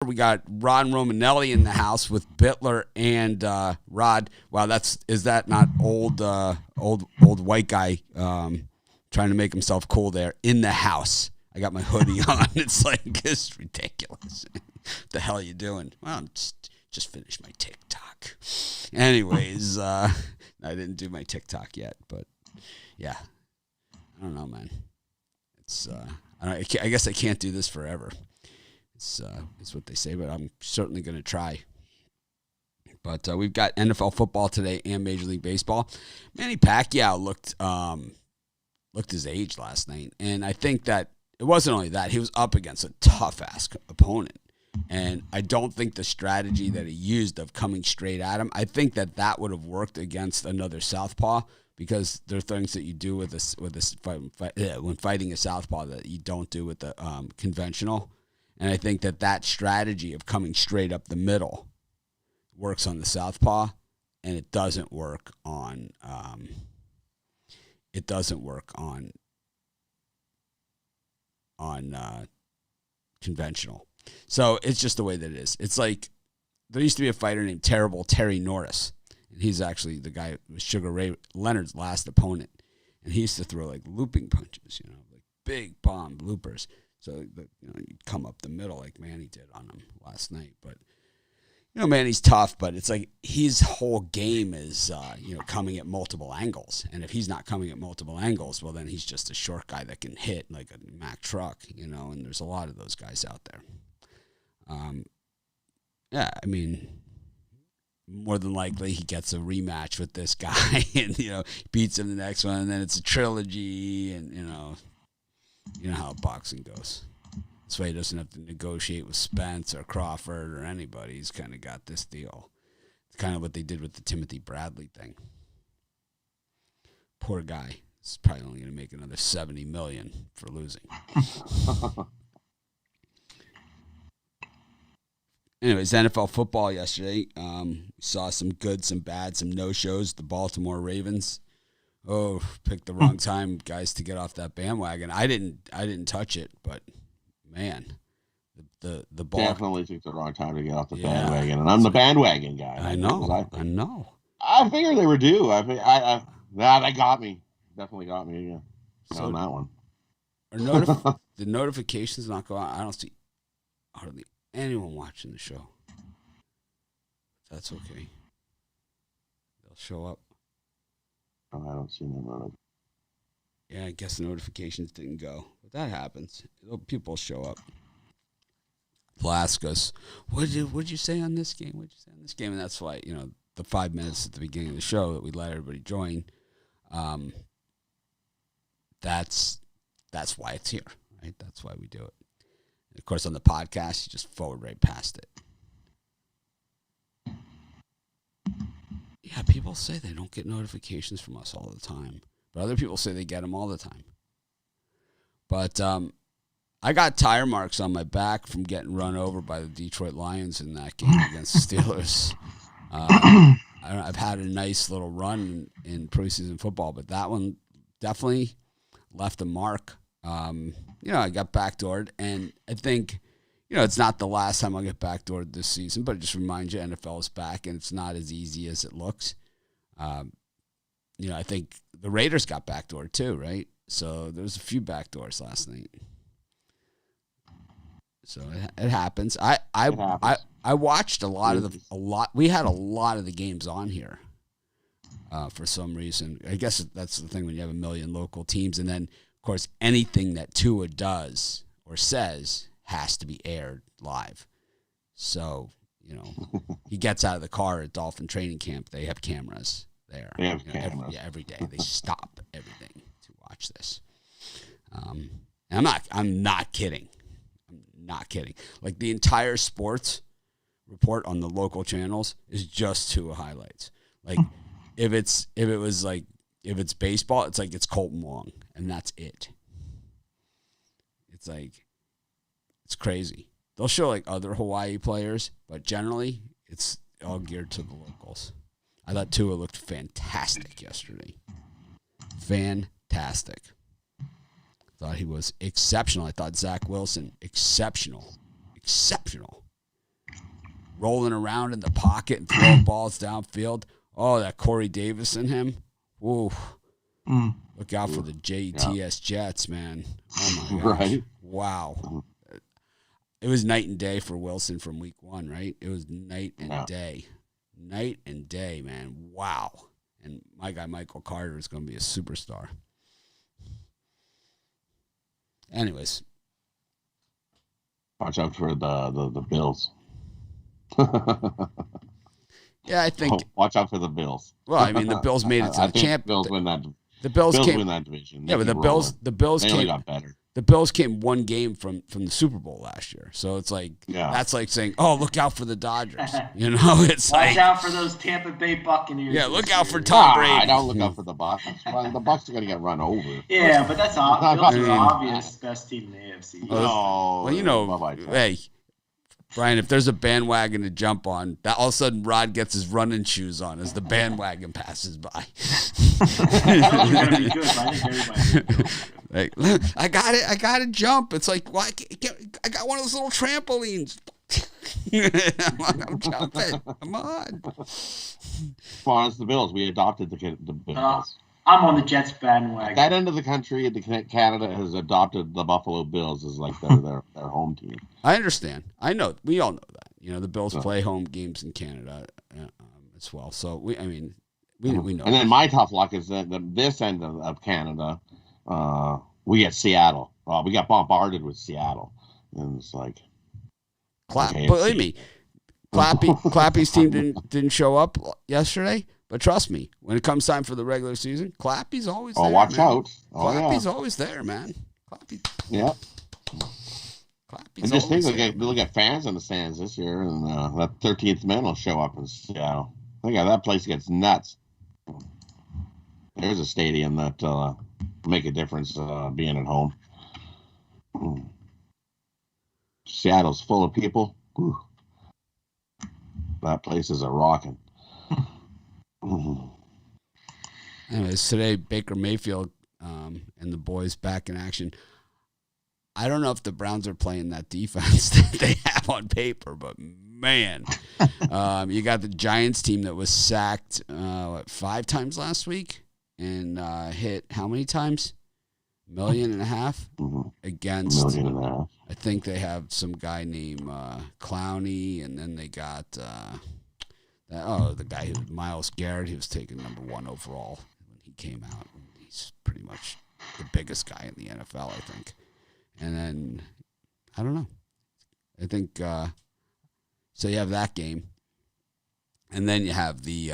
We got Rod Romanelli in the house with Bittler and Rod. Wow, is that not old white guy trying to make himself cool there in the house? I got my hoodie on. It's ridiculous. What the hell are you doing? Well, I'm just finished my TikTok. Anyways, I didn't do my TikTok yet, but yeah, I don't know, man. It's I guess I can't do this forever. It's what they say, but I'm certainly going to try. But we've got NFL football today and Major League Baseball. Manny Pacquiao looked his age last night, and I think that it wasn't only that. He was up against a tough-ass opponent. And I don't think the strategy that he used of coming straight at him, I think that would have worked against another southpaw, because there are things that you do with when fighting a southpaw that you don't do with the conventional. And I think that strategy of coming straight up the middle works on the southpaw, and it doesn't work on conventional. So it's just the way that it is. It's like there used to be a fighter named Terrible Terry Norris, and he's actually the guy with Sugar Ray Leonard's last opponent. And he used to throw like looping punches, like big bomb loopers. So you'd come up the middle like Manny did on him last night. But Manny's tough, but it's like his whole game is coming at multiple angles. And if he's not coming at multiple angles, well, then he's just a short guy that can hit like a Mack truck, and there's a lot of those guys out there. Yeah, I mean, more than likely he gets a rematch with this guy and, beats him the next one, and then it's a trilogy, and, you know how boxing goes. This way he doesn't have to negotiate with Spence or Crawford or anybody. He's kind of got this deal. It's kind of what they did with the Timothy Bradley thing. Poor guy. He's probably only going to make another $70 million for losing. Anyways, NFL football yesterday. We saw some good, some bad, some no-shows. The Baltimore Ravens. Picked the wrong time, guys, to get off that bandwagon. I didn't touch it, but man, the ball definitely took the wrong time to get off the bandwagon, and I'm the bandwagon guy. I know. I figured they were due. They got me. Definitely got me. Yeah, on that one. The notifications not go out. I don't see hardly anyone watching the show. That's okay. They'll show up. Oh, I don't see no notifications. Yeah, I guess the notifications didn't go. But that happens. People show up. They'll ask us, what'd you say on this game? What'd you say on this game? And that's why, the 5 minutes at the beginning of the show that we let everybody join, that's why it's here, right? That's why we do it. And of course, on the podcast, you just forward right past it. Yeah, people say they don't get notifications from us all the time. But other people say they get them all the time. But I got tire marks on my back from getting run over by the Detroit Lions in that game against the Steelers. I've had a nice little run in preseason football, but that one definitely left a mark. I got backdoored, and I think, it's not the last time I'll get backdoored this season, but it just reminds you NFL is back, and it's not as easy as it looks. I think the Raiders got backdoored too, right? So there was a few backdoors last night. So it happens. I watched a lot. We had a lot of the games on here for some reason. I guess that's the thing when you have a million local teams, and then of course anything that Tua does or says has to be aired live. So he gets out of the car at Dolphin training camp. They have cameras there. They have cameras. Every day they stop everything to watch this. And I'm not kidding. I'm not kidding. Like the entire sports report on the local channels is just Tua highlights. Like if it's baseball, it's like it's Colton Wong, and that's it. It's like it's crazy. They'll show like other Hawaii players, but generally it's all geared to the locals. I thought Tua looked fantastic yesterday. Fantastic. Thought he was exceptional. I thought Zach Wilson, exceptional. rolling around in the pocket and throwing balls downfield. Oh, that Corey Davis in him. Whoa. Look out for the JTS Jets, man. Oh, my gosh. Right. Wow. It was night and day for Wilson from week 1, right? It was night and day. Night and day, man. Wow. And my guy Michael Carter is going to be a superstar. Anyways. Watch out for the Bills. Yeah, I think. Watch out for the Bills. Well, I mean, the Bills made it to the champ. Bills win that. The Bills win that division. Yeah, but the Bills they came. Got better. The Bills came 1 game from the Super Bowl last year, so it's like that's like saying, "Oh, look out for the Dodgers." You know, it's watch out for those Tampa Bay Buccaneers. Yeah, look out for Tom Brady. I don't look out for the Bucs. The Bucs are going to get run over. Yeah, but that's Bills are the obvious best team in the AFC. Well, you know, hey, Brian, if there's a bandwagon to jump on, that all of a sudden Rod gets his running shoes on as the bandwagon passes by. Those are going to be good. I think everybody. Like, I got it. I got to jump. It's like, why? I got one of those little trampolines. I'm jumping. Come on. Well, it's the Bills. We adopted the Bills. I'm on the Jets bandwagon. That end of the country, Canada has adopted the Buffalo Bills as like their home team. I understand. I know. We all know that. You know, the Bills play home games in Canada as well. So we know. And then my tough luck is that this end of Canada. We get Seattle. We got bombarded with Seattle, and it's like, believe me, Clappy's team didn't show up yesterday. But trust me, when it comes time for the regular season, Clappy's always there. Watch man. out! Clappy's always there, man. Clappy. Yeah. Clappy's and just think, there, they'll get fans in the stands this year, and that 13th man will show up in Seattle. I think that place gets nuts. There's a stadium that make a difference being at home. Seattle's full of people. Whew. That place is a rocking. Anyways, today Baker Mayfield and the boys back in action. I don't know if the Browns are playing that defense that they have on paper, but man, you got the Giants team that was sacked 5 times last week and hit how many times? 1.5 million against. 1.5 million. I think they have some guy named Clowney, and then they got the guy who Myles Garrett. He was taken number 1 overall when he came out. He's pretty much the biggest guy in the NFL, I think. And then I don't know. I think so. You have that game, and then you have the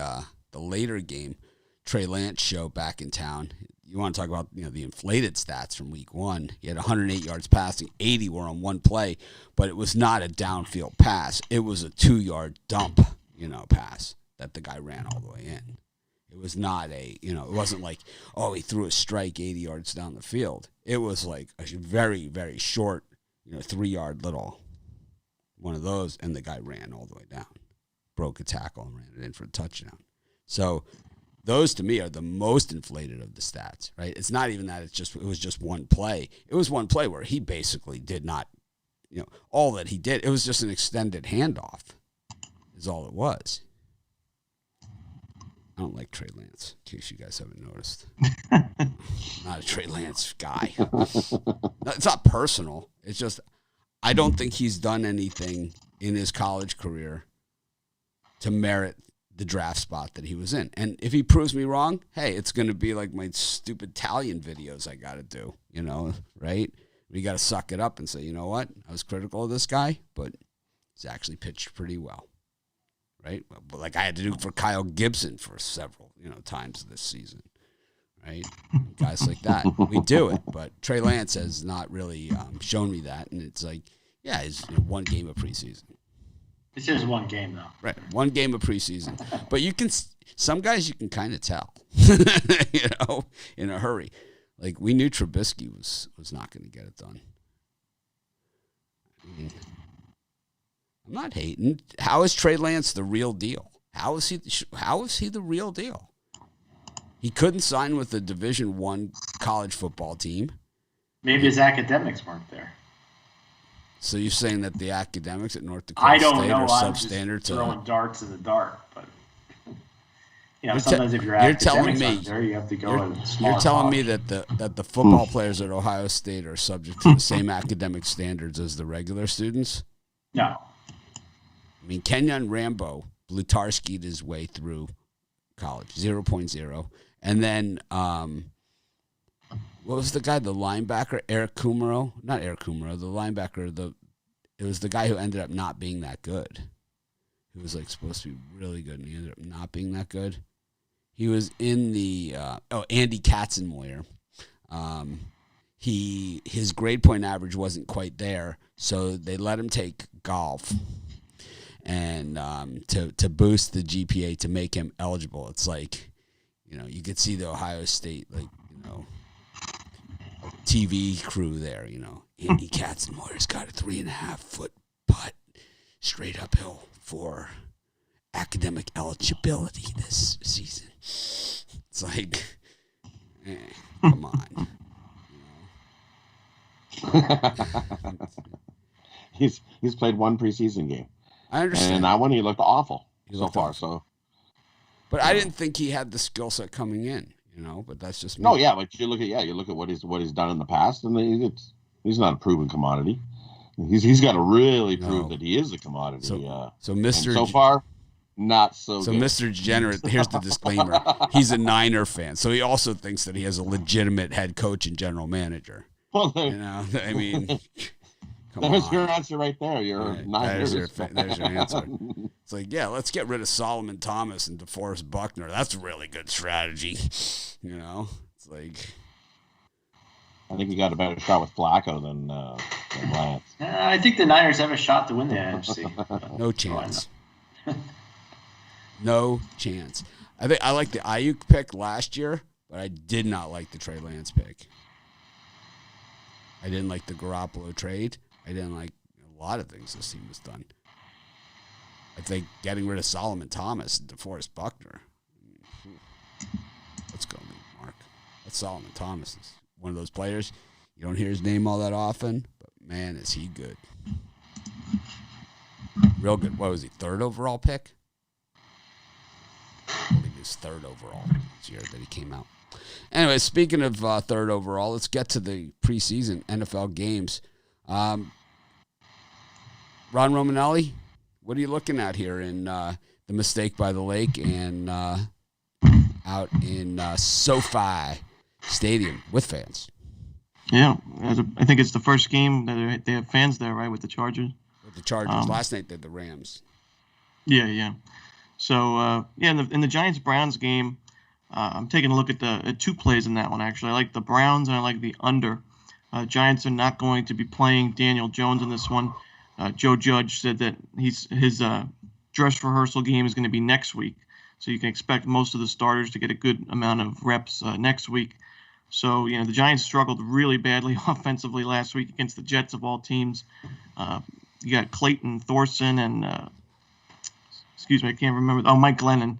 later game. Trey Lance show back in town. You want to talk about the inflated stats from week 1. He had 108 yards passing, 80 were on one play, but it was not a downfield pass. It was a 2-yard dump, pass that the guy ran all the way in. It was not it wasn't like, he threw a strike 80 yards down the field. It was like a very, very short, 3-yard little one of those, and the guy ran all the way down, broke a tackle and ran it in for a touchdown. So those to me are the most inflated of the stats, right? It's not even that it was just one play. It was one play where he basically did not, all that he did. It was just an extended handoff is all it was. I don't like Trey Lance, in case you guys haven't noticed. Not a Trey Lance guy. It's not personal. It's just I don't think he's done anything in his college career to merit the draft spot that he was in. And if he proves me wrong, hey, it's going to be like my stupid Italian videos I got to do, right? We got to suck it up and say, you know what? I was critical of this guy, but he's actually pitched pretty well, right? But like I had to do for Kyle Gibson for several, times this season, right? Guys like that. We do it, but Trey Lance has not really shown me that. And it's like, yeah, it's 1 game of preseason. This is 1 game, though. Right, 1 game of preseason. But some guys you can kind of tell, in a hurry. Like, we knew Trubisky was not going to get it done. I mean, I'm not hating. How is Trey Lance the real deal? How is he the real deal? He couldn't sign with a Division I college football team. Maybe his academics weren't there. So you're saying that the academics at North Dakota I don't State know. are I'm just substandard to throwing darts in the dark, but You're sometimes if your you're telling academics me- aren't there, you have to go at smaller You're telling me college. that the football players at Ohio State are subject to the same academic standards as the regular students? No. I mean, Kenyon Rambo Blutarski'd his way through college, 0.0. And then, what was the guy, the linebacker, Eric Kumaro? Not Eric Kumaro, the linebacker, it was the guy who ended up not being that good. He was like supposed to be really good, and he ended up not being that good. He was in the Andy Katzenmoyer. His grade point average wasn't quite there, so they let him take golf, and to boost the GPA to make him eligible. It's like, you could see the Ohio State TV crew there. Andy Katzenmoyer's got a 3.5-foot putt straight uphill for academic eligibility this season. It's like, come on. He's played one preseason game. I understand. And that one he looked awful so far. Awful. But I didn't think he had the skill set coming in, but that's just me. No, yeah, but you look at what he's done in the past, and he's not a proven commodity. He's got to really prove that he is a commodity. So Mr. So far, not so good. Mr. Degenerate, here's the disclaimer. He's a Niner fan, so he also thinks that he has a legitimate head coach and general manager. Well, I mean, come there's on. your answer right there. You're Niners. There's your answer. It's like, yeah, let's get rid of Solomon Thomas and DeForest Buckner. That's a really good strategy. It's like, I think you got a better shot with Flacco than Lance. I think the Niners have a shot to win the NFC. No chance. No chance. I like the Ayuk pick last year, but I did not like the Trey Lance pick. I didn't like the Garoppolo trade. I didn't like a lot of things this team has done. I think getting rid of Solomon Thomas and DeForest Buckner. Let's go, Mark. That's Solomon Thomas. Is one of those players. You don't hear his name all that often, but man, is he good. Real good. What was he, third overall pick? I believe he was third overall this year that he came out. Anyway, speaking of third overall, let's get to the preseason NFL games. Ron Romanelli, what are you looking at here in the Mistake by the Lake and out in SoFi Stadium with fans? Yeah, I think it's the first game that they have fans there, right, with the Chargers? With the Chargers. Last night they had the Rams. Yeah. So, in the Giants-Browns game, I'm taking a look at two plays in that one, actually. I like the Browns and I like the under. Giants are not going to be playing Daniel Jones in this one. Joe Judge said that his dress rehearsal game is going to be next week. So you can expect most of the starters to get a good amount of reps next week. So, the Giants struggled really badly offensively last week against the Jets of all teams. You got Clayton Thorson and, I can't remember. Oh, Mike Glennon.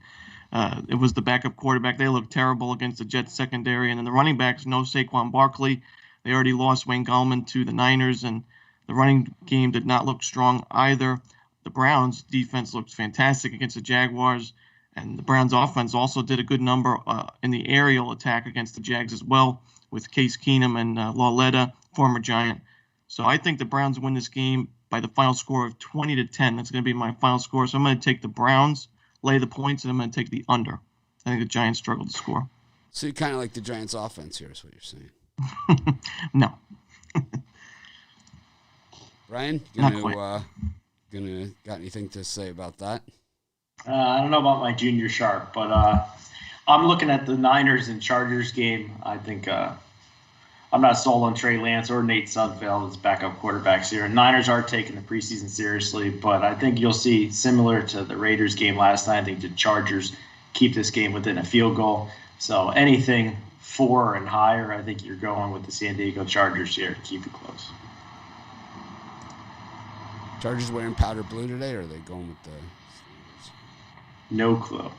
It was the backup quarterback. They looked terrible against the Jets secondary. And then the running backs, no Saquon Barkley. They already lost Wayne Gallman to the Niners, and the running game did not look strong either. The Browns' defense looked fantastic against the Jaguars, and the Browns' offense also did a good number in the aerial attack against the Jags as well, with Case Keenum and Lauletta, former Giant. So I think the Browns win this game by the final score of 20-10. That's going to be my final score. So I'm going to take the Browns, lay the points, and I'm going to take the under. I think the Giants struggled to score. So you kind of like the Giants' offense here is what you're saying. No. Brian, got anything to say about that? I don't know about my junior sharp, but I'm looking at the Niners and Chargers game. I think I'm not sold on Trey Lance or Nate Sudfeld as backup quarterbacks here. And Niners are taking the preseason seriously, but I think you'll see, similar to the Raiders game last night, I think the Chargers keep this game within a field goal. So anything 4 and higher, I think you're going with the San Diego Chargers here to keep it close. Chargers wearing powder blue today, or are they going with the Steelers? No clue.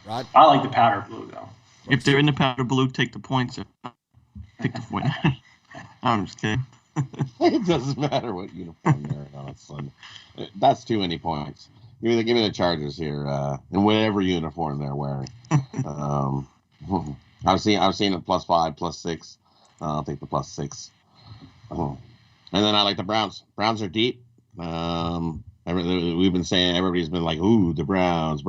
Rod? I like the powder blue, though. If they're in the powder blue, take the points. Take the point. I'm just kidding. It doesn't matter what uniform they're in on a Sunday. That's too many points. Give me the Chargers here, in whatever uniform they're wearing. I've seen it +5, +6. I'll take the +6. And then I like the Browns. Browns are deep. We've been saying, everybody's been like, "Ooh, the Browns."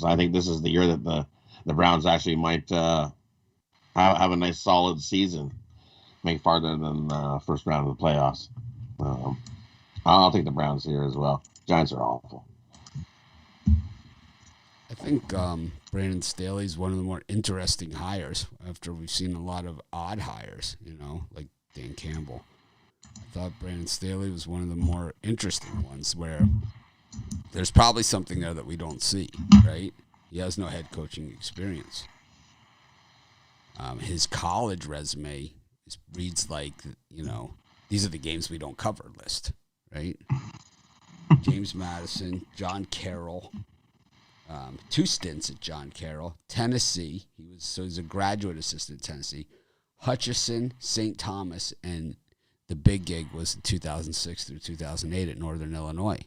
I think this is the year that the Browns actually might have a nice solid season, make farther than first round of the playoffs. I'll take the Browns here as well. Giants are awful. I think Brandon Staley's one of the more interesting hires after we've seen a lot of odd hires, like Dan Campbell. I thought Brandon Staley was one of the more interesting ones where there's probably something there that we don't see, right? He has no head coaching experience. His college resume reads like, these are the games we don't cover list, right? James Madison, John Carroll, 2 stints at John Carroll, Tennessee. He's a graduate assistant at Tennessee. Hutchinson, St. Thomas, and the big gig was in 2006 through 2008 at Northern Illinois.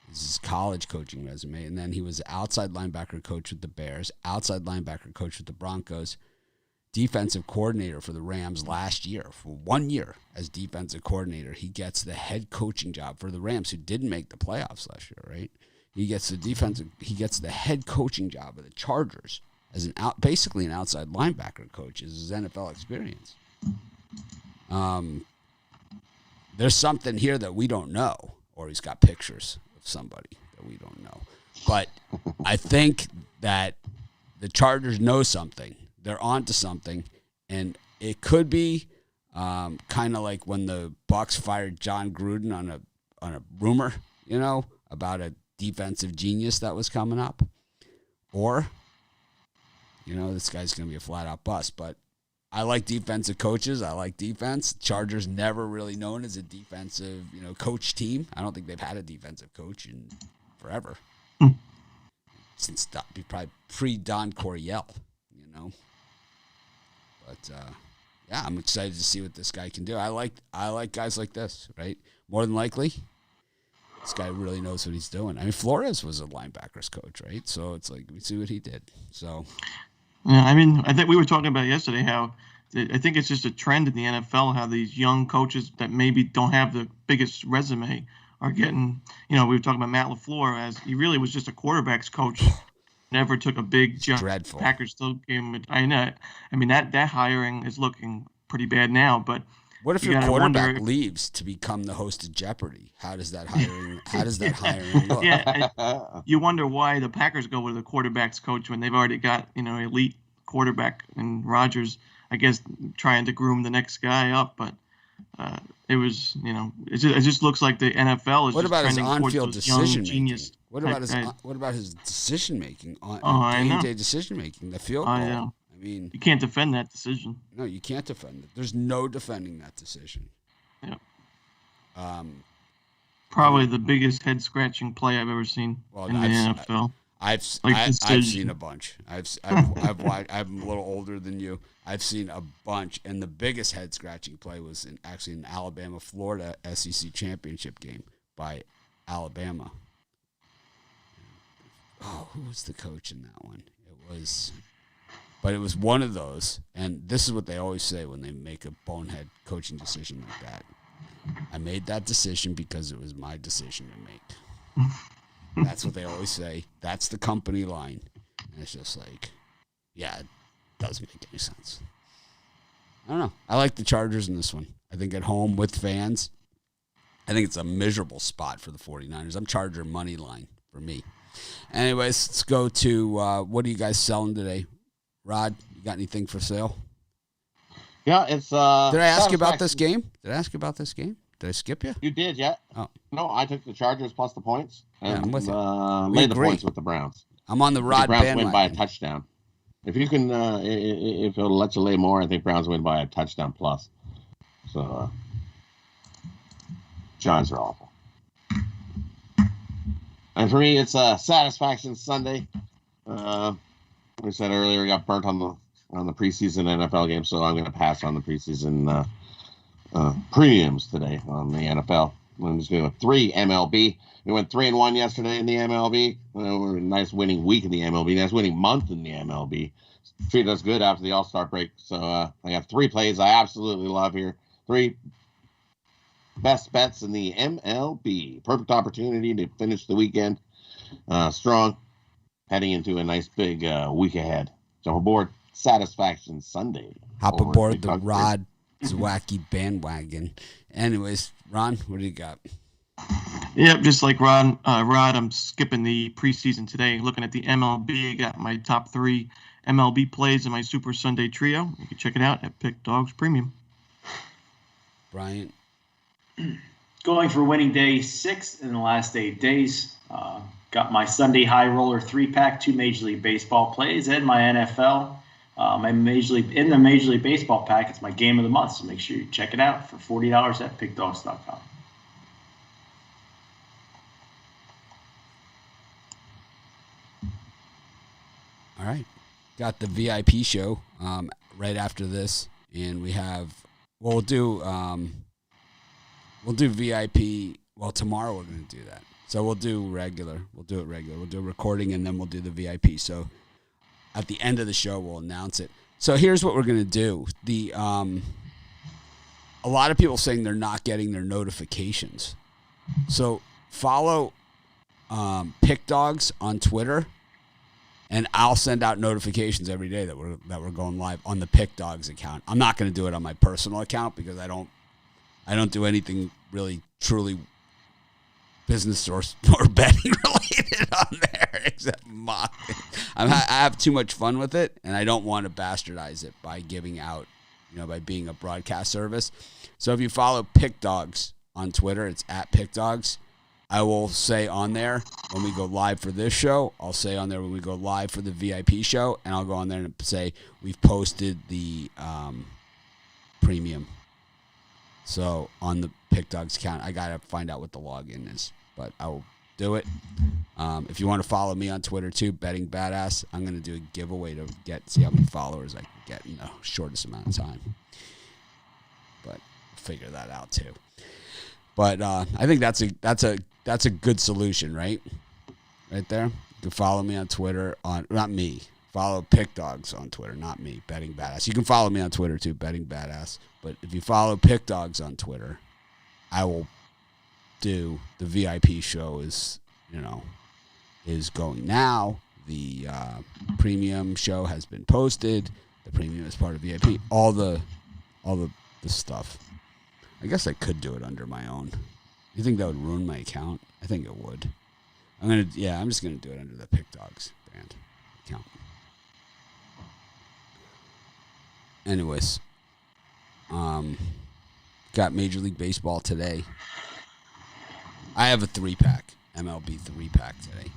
This is his college coaching resume. And then he was outside linebacker coach with the Bears, outside linebacker coach with the Broncos, defensive coordinator for the Rams last year. For 1 year as defensive coordinator, he gets the head coaching job for the Rams, who didn't make the playoffs last year, right? He gets the head coaching job of the Chargers as basically an outside linebacker coach. Is his NFL experience. There's something here that we don't know, or he's got pictures of somebody that we don't know. But I think that the Chargers know something. They're onto something, and it could be kind of like when the Bucs fired John Gruden on a rumor, about a defensive genius that was coming up, or this guy's going to be a flat out bust. But I like defensive coaches. I like defense. Chargers never really known as a defensive, coach team. I don't think they've had a defensive coach in forever. Since probably pre-Don Coryell, But yeah, I'm excited to see what this guy can do. I like guys like this, right? More than likely, this guy really knows what he's doing. I mean, Flores was a linebackers coach, right? So it's like, we see what he did. So yeah, I mean, I think we were talking about yesterday how I think it's just a trend in the NFL how these young coaches that maybe don't have the biggest resume are getting, we were talking about Matt LaFleur, as he really was just a quarterback's coach, never took a big jump. Dreadful. Packers still gave him I know. I mean, that hiring is looking pretty bad now, but what if your quarterback leaves to become the host of Jeopardy? How does that hiring look? Yeah, you wonder why the Packers go with a quarterback's coach when they've already got, elite quarterback and Rodgers, I guess, trying to groom the next guy up. But it was, it just looks like the NFL is. What about his trending on-field towards those young decision genius. making? What about his decision making on game-day decision making? The field goal. I know. I mean, you can't defend that decision. No, you can't defend it. There's no defending that decision. Yeah. Probably the biggest head-scratching play I've ever seen in the NFL. I've seen a bunch. I'm a little older than you. I've seen a bunch, and the biggest head-scratching play was actually in Alabama-Florida SEC championship game by Alabama. Oh, who was the coach in that one? But it was one of those, and this is what they always say when they make a bonehead coaching decision like that. I made that decision because it was my decision to make. That's what they always say. That's the company line. And it's just like, yeah, it doesn't make any sense. I don't know. I like the Chargers in this one. I think at home with fans, I think it's a miserable spot for the 49ers. I'm Charger money line for me. Anyways, let's go to what are you guys selling today? Rod, you got anything for sale? Yeah, it's Did I ask you about this game? Did I skip you? You did, yeah. Oh. No, I took the Chargers plus the points. And, I'm with you. Laid the points with the Browns. I'm on the Rod Browns bandwagon. win by a touchdown. If you can, if it'll let you lay more, I think Browns win by a touchdown plus. So, Giants are awful. And for me, it's a satisfaction Sunday. We said earlier, we got burnt on the preseason NFL game, so I'm going to pass on the preseason premiums today on the NFL. I'm just going with 3 MLB. We went 3-1 yesterday in the MLB. Nice winning week in the MLB. Nice winning month in the MLB. Treated us good after the All-Star break. So I got 3 plays I absolutely love here. 3 best bets in the MLB. Perfect opportunity to finish the weekend strong, heading into a nice big week ahead. Jump aboard Satisfaction Sunday. Hop aboard the Rod Zwacky bandwagon. Anyways, Ron, what do you got? Yep, just like Rod, I'm skipping the preseason today. Looking at the MLB, I got my top 3 MLB plays in my Super Sunday trio. You can check it out at Pick Dogs Premium. Bryant? Going for winning day 6 in the last 8 days. Got my Sunday high roller 3-pack, 2 Major League Baseball plays, and my NFL. In the Major League Baseball pack, it's my game of the month, so make sure you check it out for $40 at pickdogs.com. All right. Got the VIP show right after this, and we'll do VIP. Well, tomorrow we're going to do that. So we'll do regular. We'll do a recording, and then we'll do the VIP. So at the end of the show, we'll announce it. So here's what we're going to do. A lot of people saying they're not getting their notifications. So follow Pick Dogs on Twitter, and I'll send out notifications every day that we're going live on the Pick Dogs account. I'm not going to do it on my personal account because I don't do anything really truly business or betting related on there except mock. I have too much fun with it, and I don't want to bastardize it by giving out, by being a broadcast service. So if you follow Pick Dogs on Twitter, it's at Pick Dogs. I will say on there when we go live for this show. I'll say on there when we go live for the VIP show, and I'll go on there and say we've posted the premium. So on the Pick Dogs account, I gotta find out what the login is, but I will do it. If you want to follow me on Twitter too, Betting Badass, I'm gonna do a giveaway to see how many followers I can get in the shortest amount of time. But figure that out too. But I think that's a good solution, right? Right there. You can follow me on Twitter not me. Follow Pick Dogs on Twitter, not me, Betting Badass. You can follow me on Twitter too, Betting Badass. But if you follow Pick Dogs on Twitter, I will do the VIP show is going now. The premium show has been posted. The premium is part of VIP. All the stuff. I guess I could do it under my own. You think that would ruin my account? I think it would. I'm just gonna do it under the Pick Dogs brand account. Anyways, got Major League Baseball today. I have a 3-pack, MLB 3-pack today.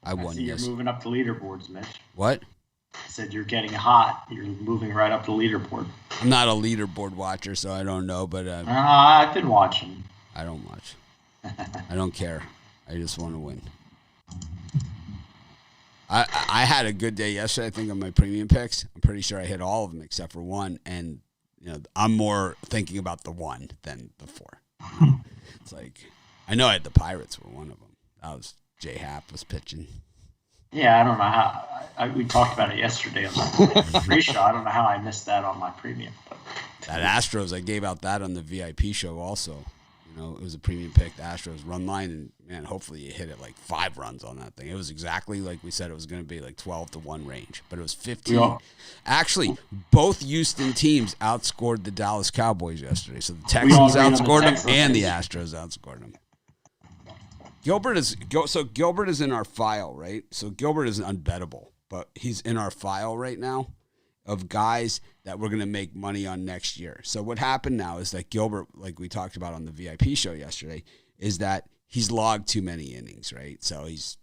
I won. You're moving up the leaderboards, Mitch. What? I said you're getting hot. You're moving right up the leaderboard. I'm not a leaderboard watcher, so I don't know. But I've been watching. I don't watch. I don't care. I just want to win. I had a good day yesterday, I think, on my premium picks. I'm pretty sure I hit all of them except for one. And, I'm more thinking about the one than the 4. It's like, I know I had the Pirates were one of them. That was J Happ was pitching. Yeah, I don't know how. We talked about it yesterday on the pre-show. I don't know how I missed that on my premium. But. That Astros, I gave out that on the VIP show also. It was a premium pick, the Astros run line, and man, hopefully you hit it like 5 runs on that thing. It was exactly like we said it was going to be, like 12-1 range, but it was 15. Yeah. Actually, both Houston teams outscored the Dallas Cowboys yesterday. So the Texans outscored them and the Astros outscored them. Gilbert is in our file, right? So Gilbert is unbettable, but he's in our file right now of guys that we're going to make money on next year. So what happened now is that Gilbert, like we talked about on the VIP show yesterday, is that he's logged too many innings, right? So he's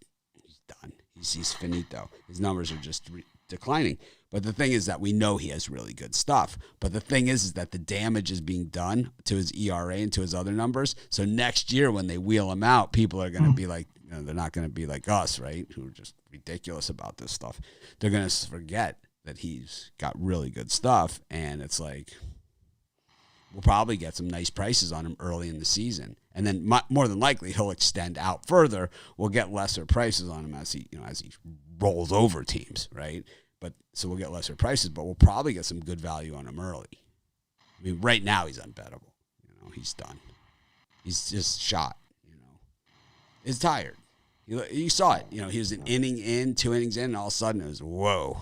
done. He's finito. His numbers are just declining. But the thing is that we know he has really good stuff. But the thing is that the damage is being done to his ERA and to his other numbers. So next year when they wheel him out, people are going to be like, they're not going to be like us, right? Who are just ridiculous about this stuff. They're going to forget that he's got really good stuff, and it's like we'll probably get some nice prices on him early in the season, and then more than likely he'll extend out further. We'll get lesser prices on him as he rolls over teams, right? But so we'll get lesser prices, but we'll probably get some good value on him early. I mean, right now he's unbettable. He's done. He's just shot. He's tired. You saw it. He was an inning in, 2 innings in, and all of a sudden it was whoa.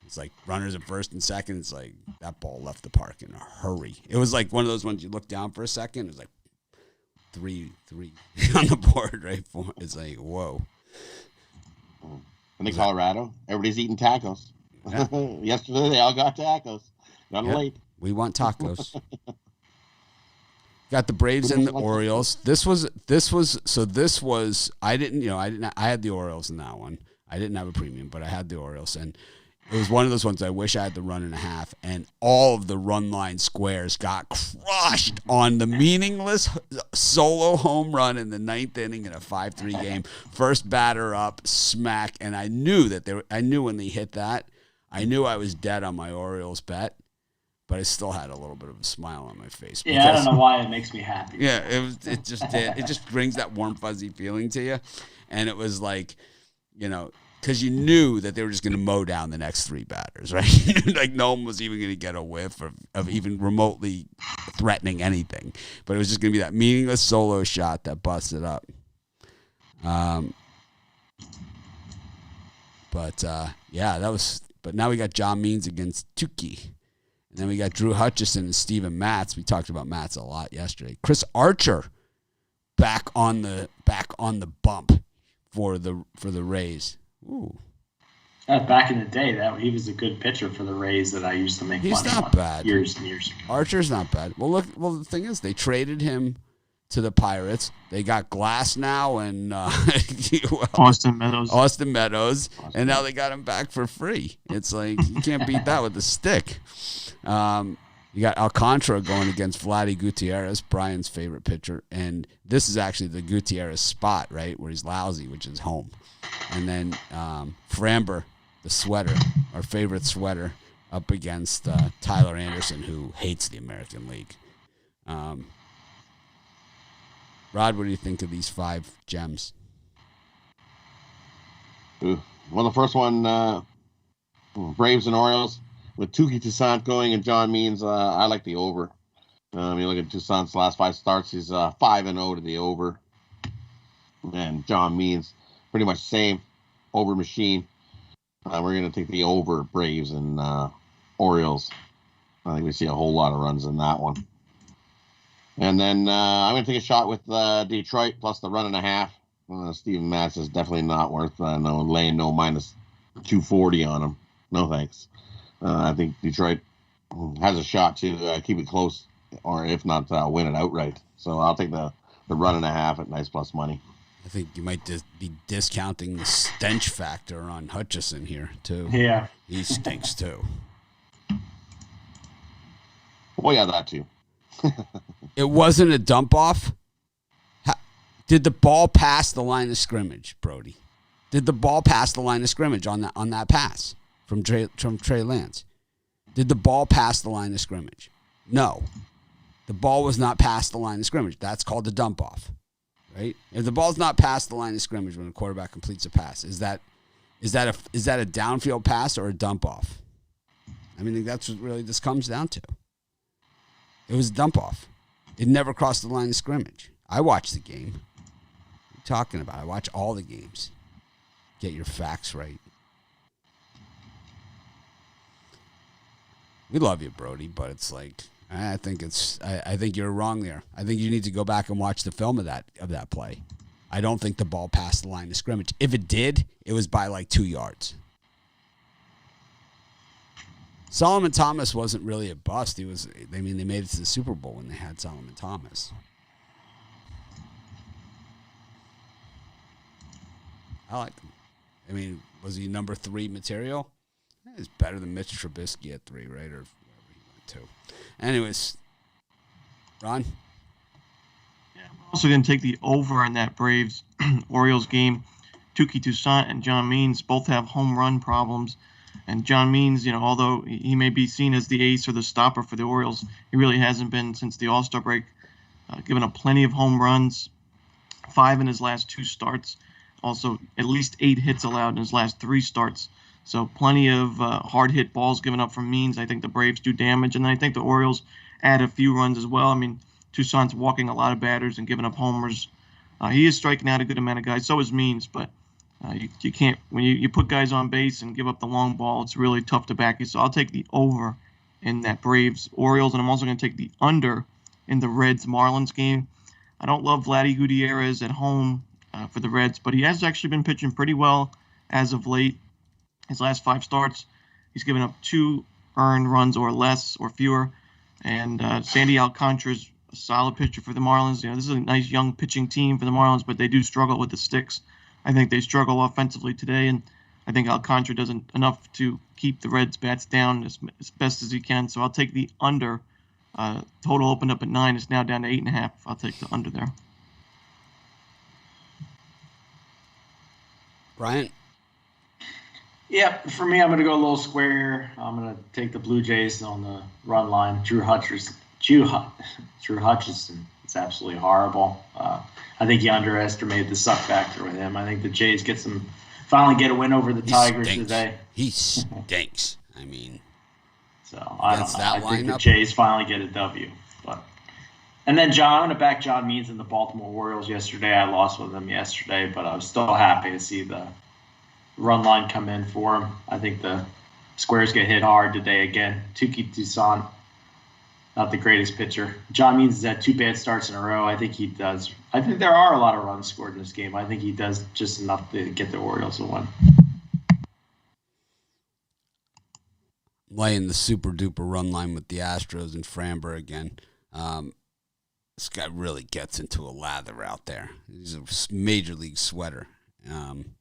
It's like runners at first and second. It's like that ball left the park in a hurry. It was like one of those ones you look down for a second. It was like three on the board, right? It's like whoa. And in Colorado, everybody's eating tacos. Yeah. Yesterday they all got tacos. Got late. We want tacos. Got the Braves and the Orioles. This was I had the Orioles in that one. I didn't have a premium, but I had the Orioles, and it was one of those ones I wish I had the 1.5, and all of the run line squares got crushed on the meaningless solo home run in the 9th inning in a 5-3 game. First batter up, smack, and I knew when they hit that, I knew I was dead on my Orioles bet. But I still had a little bit of a smile on my face. Yeah, I don't know why it makes me happy. Yeah, it just brings that warm, fuzzy feeling to you. And it was like, because you knew that they were just going to mow down the next 3 batters, right? Like no one was even going to get a whiff of even remotely threatening anything. But it was just going to be that meaningless solo shot that busted up. But now we got John Means against Tukey. And then we got Drew Hutchison and Steven Matz. We talked about Matz a lot yesterday. Chris Archer back on the bump for the Rays. Ooh. Back in the day, he was a good pitcher for the Rays that I used to make He's money not on bad. Years and years ago. Archer's not bad. Well, the thing is, they traded him to the Pirates. They got Glass now and Austin Meadows, and now they got him back for free. It's like you can't beat that with a stick. You got Alcantara going against Vladdy Gutierrez, Brian's favorite pitcher, and this is actually the Gutierrez spot, right, where he's lousy, which is home. And then Framber, the sweater, our favorite sweater, up against Tyler Anderson, who hates the American League. Rod, what do you think of these 5 gems? Well, the first one, Braves and Orioles, with Touki Toussaint going and John Means, I like the over. You look at Toussaint's last 5 starts, he's 5-0 to the over. And John Means, pretty much same over machine. We're going to take the over Braves and Orioles. I think we see a whole lot of runs in that one. And then I'm going to take a shot with Detroit plus the 1.5. Steven Matz is definitely not worth laying no minus 240 on him. No thanks. I think Detroit has a shot to keep it close, or if not, win it outright. So I'll take the 1.5 at nice plus money. I think you might be discounting the stench factor on Hutchison here, too. Yeah. He stinks, too. Oh, yeah, that too. It wasn't a dump off. Did the ball pass the line of scrimmage, Brody? Did the ball pass the line of scrimmage on that pass from Trey Lance? Did the ball pass the line of scrimmage? No. The ball was not past the line of scrimmage. That's called a dump off, right? If the ball's not past the line of scrimmage when a quarterback completes a pass, is that a downfield pass or a dump off? I mean, that's what really this comes down to. It was a dump off. It never crossed the line of scrimmage. I watched the game. What are you talking about? I watch all the games. Get your facts right. We love you, Brody, but it's like I think you're wrong there. I think you need to go back and watch the film of that play. I don't think the ball passed the line of scrimmage. If it did, it was by like 2 yards. Solomon Thomas wasn't really a bust. They made it to the Super Bowl when they had Solomon Thomas. I like him. I mean, was he number 3 material? He's better than Mitch Trubisky at 3, right? Or wherever he went to. Anyways, Ron? Yeah, Also going to take the over in that Braves Orioles game. Touki Toussaint and John Means both have home run problems. And John Means, although he may be seen as the ace or the stopper for the Orioles, he really hasn't been since the All-Star break, giving up plenty of home runs, 5 in his last 2 starts. Also, at least 8 hits allowed in his last 3 starts. So plenty of hard hit balls given up from Means. I think the Braves do damage. And then I think the Orioles add a few runs as well. I mean, Toussaint's walking a lot of batters and giving up homers. He is striking out a good amount of guys. So is Means, but you can't, when you put guys on base and give up the long ball, it's really tough to back you. So I'll take the over in that Braves Orioles, and I'm also going to take the under in the Reds Marlins game. I don't love Vladdy Gutierrez at home for the Reds, but he has actually been pitching pretty well as of late. His last 5 starts, he's given up 2 earned runs or less or fewer. And Sandy Alcantara's a solid pitcher for the Marlins. This is a nice young pitching team for the Marlins, but they do struggle with the sticks. I think they struggle offensively today, and I think Alcantara does enough to keep the Reds' bats down as best as he can. So I'll take the under. Total opened up at 9. It's now down to 8.5. I'll take the under there. Brian? Yeah, for me, I'm going to go a little square here. I'm going to take the Blue Jays on the run line. Drew Hutchison. It's absolutely horrible. I think you underestimated the suck factor with him. I think the Jays finally get a win over the Tigers today. He stinks. I mean, so I don't know. I think the lineup? Jays finally get a W. And then I'm going to back John Means in the Baltimore Orioles yesterday. I lost with them yesterday, but I was still happy to see the run line come in for him. I think the squares get hit hard today again. Touki Toussaint, not the greatest pitcher. John Means has had 2 bad starts in a row. I think he does. I think there are a lot of runs scored in this game. I think he does just enough to get the Orioles a win. Laying the super duper run line with the Astros and Framber again. This guy really gets into a lather out there. He's a major league sweater.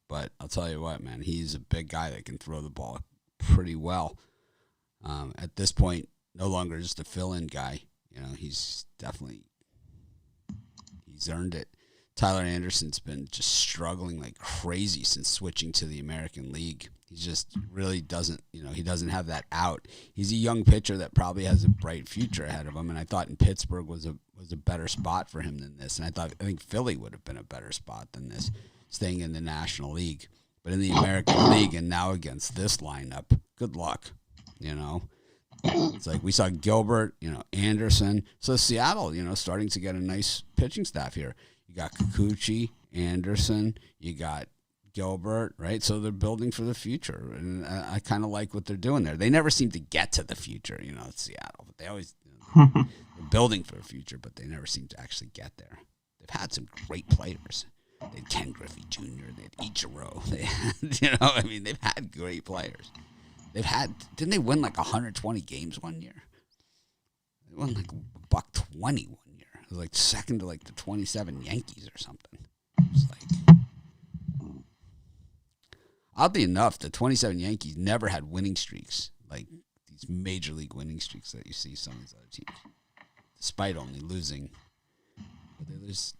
But I'll tell you what, man, he's a big guy that can throw the ball pretty well. At this point, no longer just a fill-in guy. He's earned it. Tyler Anderson's been just struggling like crazy since switching to the American League. He just really doesn't, he doesn't have that out. He's a young pitcher that probably has a bright future ahead of him, and I thought in Pittsburgh was a better spot for him than this, and I think Philly would have been a better spot than this, staying in the National League. But in the American League and now against this lineup, good luck, It's like we saw Gilbert, Anderson. So Seattle, starting to get a nice pitching staff here. You got Kikuchi, Anderson, you got Gilbert, right? So they're building for the future, and I kind of like what they're doing there. They never seem to get to the future, it's Seattle, but they always they're building for the future, but they never seem to actually get there. They've had some great players. They had Ken Griffey Jr., they had Ichiro. They had, they've had great players. Didn't they win like 120 games one year? They won like $120 one year. It was like second to like the 27 Yankees or something. It was like, oddly enough, the 27 Yankees never had winning streaks, like these major league winning streaks that you see some of these other teams, despite only losing. But they lose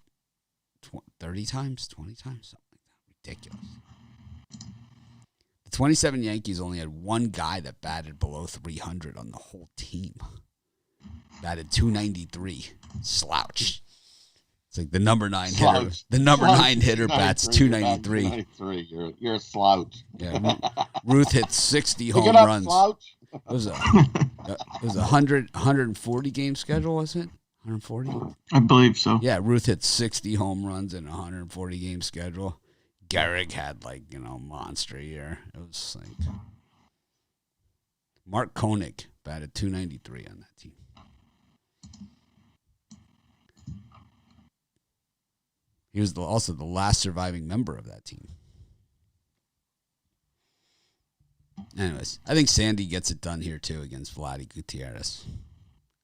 30 times, 20 times, something like that. Ridiculous. The 27 Yankees only had one guy that batted below 300 on the whole team. Batted 293. Slouch. It's like the number 9 hitter. The number 9 hitter bats 293. You're a slouch. Yeah, Ruth hit 60 home runs. Slouch? It was a 140 game schedule, was it? 140? I believe so. Yeah, Ruth hit 60 home runs in a 140 game schedule. Gehrig had monster year. It was like Mark Koenig batted 293 on that team. He was also the last surviving member of that team. Anyways, I think Sandy gets it done here too against Vladdy Gutierrez.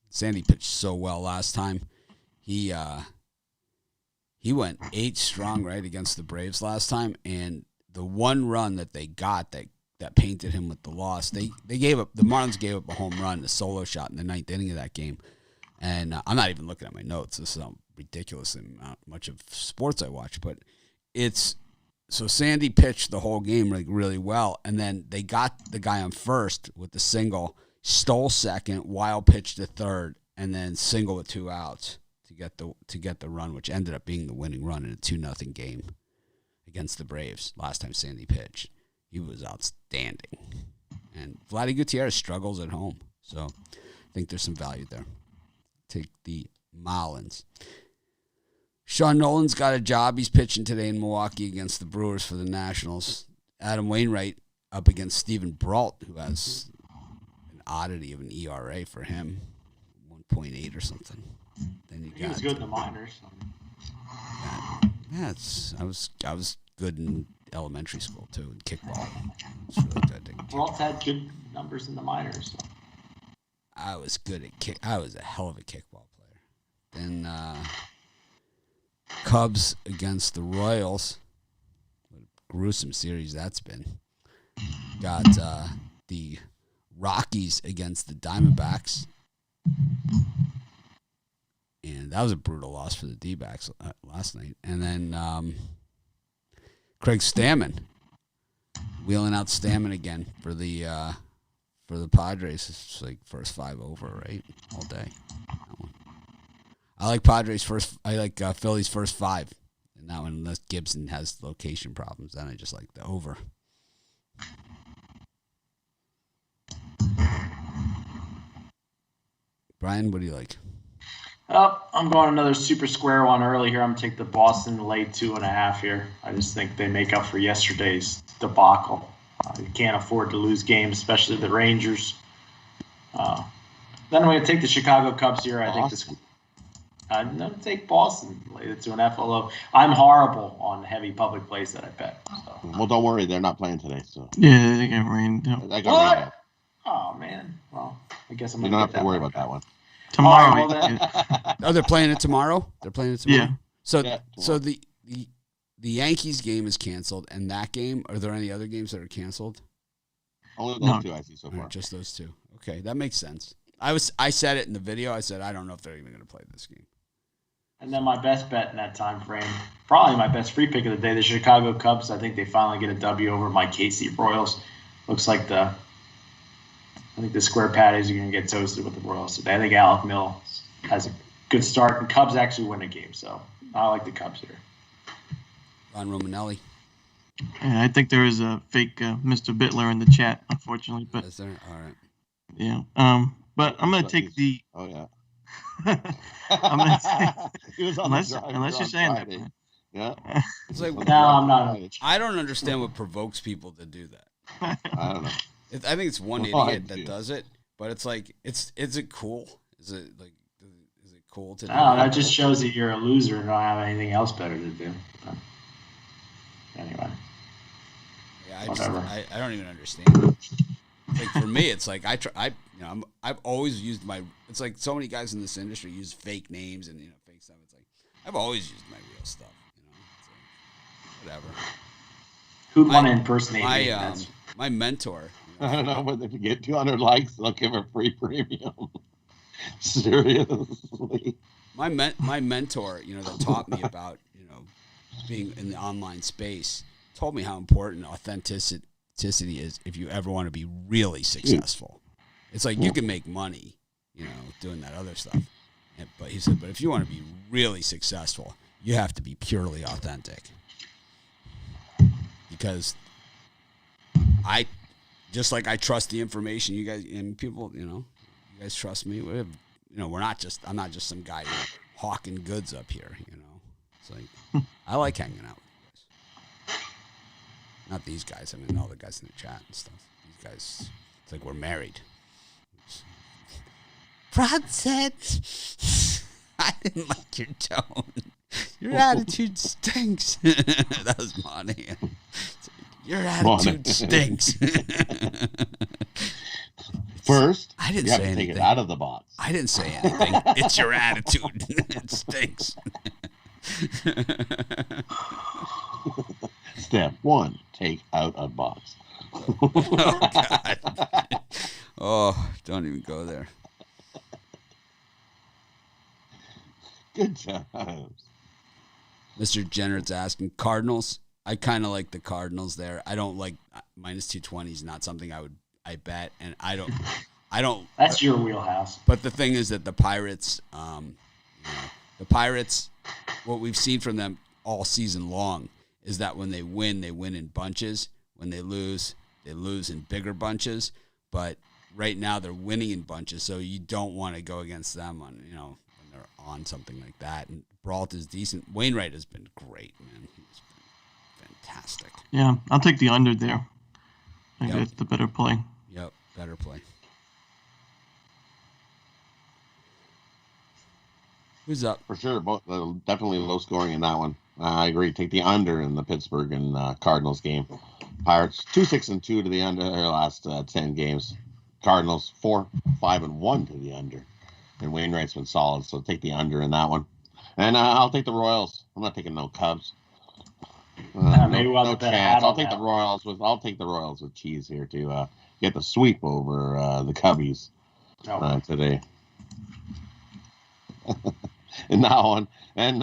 Sandy pitched so well last time. He went 8 strong right against the Braves last time, and the one run that they got that painted him with the loss, the Marlins gave up a home run, a solo shot in the 9th inning of that game. And I'm not even looking at my notes. This is ridiculous amount much of sports I watch, but it's so Sandy pitched the whole game like really well, and then they got the guy on first with the single, stole second, Wild pitched to third, and then single with 2 outs to get the run, which ended up being the winning run in a 2-0 game against the Braves last time Sandy pitched. He was outstanding. And Vladdy Gutierrez struggles at home, so I think there's some value there. Take the Marlins. Sean Nolan's got a job. He's pitching today in Milwaukee against the Brewers for the Nationals. Adam Wainwright up against Steven Brault, who has an oddity of an ERA for him, 1.8 or something. Then He was good in the minors. Yeah, I was good in elementary school too, in kickball. It's really good. Brault had good numbers in the minors. So. I was good at I was a hell of a kickball player. Then Cubs against the Royals. What a gruesome series that's been. Got the Rockies against the Diamondbacks. And that was a brutal loss for the D-backs last night. And then Craig Stammen wheeling out Stammen again for the Padres. It's like first 5 over, right? All day. I like Padres first. I like Phillies first 5. And that one, unless Gibson has location problems, then I just like the over. Brian, what do you like? Oh, I'm going another super square one early here. I'm going to take the Boston late 2.5 here. I just think they make up for yesterday's debacle. You can't afford to lose games, especially the Rangers. Then I'm going to take the Chicago Cubs here. I think I'm going to take Boston late at 2.5. Although I'm horrible on heavy public plays that I bet. So. Well, don't worry, they're not playing today. So Yeah, they got rained. they got rained out. Oh man. Well, I guess I'm. You don't have to worry about that one. Tomorrow. Oh, they're playing it tomorrow? They're playing it tomorrow? Yeah. So the Yankees game is canceled, and that game, are there any other games that are canceled? Only those 2 I see so far. Right, just those 2. Okay, that makes sense. I said it in the video. I said I don't know if they're even going to play this game. And then my best bet in that time frame, probably my best free pick of the day, the Chicago Cubs. I think they finally get a W over my KC Royals. Looks like the square patties are going to get toasted with the Royals today. I think Alec Mills has a good start, and Cubs actually win a game. So I like the Cubs here. Ron Romanelli. Yeah, I think there is a fake Mr. Bittler in the chat, unfortunately. But Is there? All right. yeah. But I'm going to take the. Oh yeah. I'm going to He was on unless you're saying Friday. that. Yeah. It's like, No, I'm not. I don't understand what provokes people to do that. I don't know. I think it's one Oh, idiot I that do. does it, but it's like, is it cool? Is it cool to do No, that just shows that you're a loser and don't have anything else better to do. But anyway. Yeah, Whatever. I don't even understand. Like for me, it's like I've always used it's like so many guys in this industry use fake names and fake stuff. It's like I've always used my real stuff. It's like, whatever. Who'd want to impersonate me? My mentor. I don't know, but if you get 200 likes, they'll give a free premium. Seriously. My mentor, that taught me about, being in the online space, told me how important authenticity is if you ever want to be really successful. It's like you can make money, doing that other stuff. But he said, but if you want to be really successful, you have to be purely authentic. Because I trust the information you guys and people, you guys trust me. We're not just, I'm not just some guy hawking goods up here, It's like, I like hanging out with you guys. Not these guys. I mean, all the guys in the chat and stuff. These guys, it's like we're married. Rod said, I didn't like your tone. Your attitude stinks. That was Monty. Your attitude stinks. First, I didn't you have say to anything. take it out of the box. I didn't say anything. It's your attitude. It stinks. Step 1, take out a box. Oh, God. Oh, don't even go there. Good times. Mr. Jenner's asking Cardinals. I kind of like the Cardinals there. I don't like minus 220 is not something I bet, and I don't. That's your wheelhouse. But the thing is that the Pirates, what we've seen from them all season long is that when they win in bunches. When they lose in bigger bunches. But right now they're winning in bunches, so you don't want to go against them on when they're on something like that. And Brault is decent. Wainwright has been great, man. He's been fantastic. Yeah, I'll take the under there. I think that's the better play. Yep, better play. Who's up? For sure, both definitely low scoring in that one. I agree. Take the under in the Pittsburgh and Cardinals game. Pirates 2-6-2 to the under their last 10 games. Cardinals 4-5-1 to the under. And Wainwright's been solid, so take the under in that one. And I'll take the Royals. I'm not taking no Cubs. No chance. I'll take the Royals with cheese here to get the sweep over the Cubbies today. In that one. And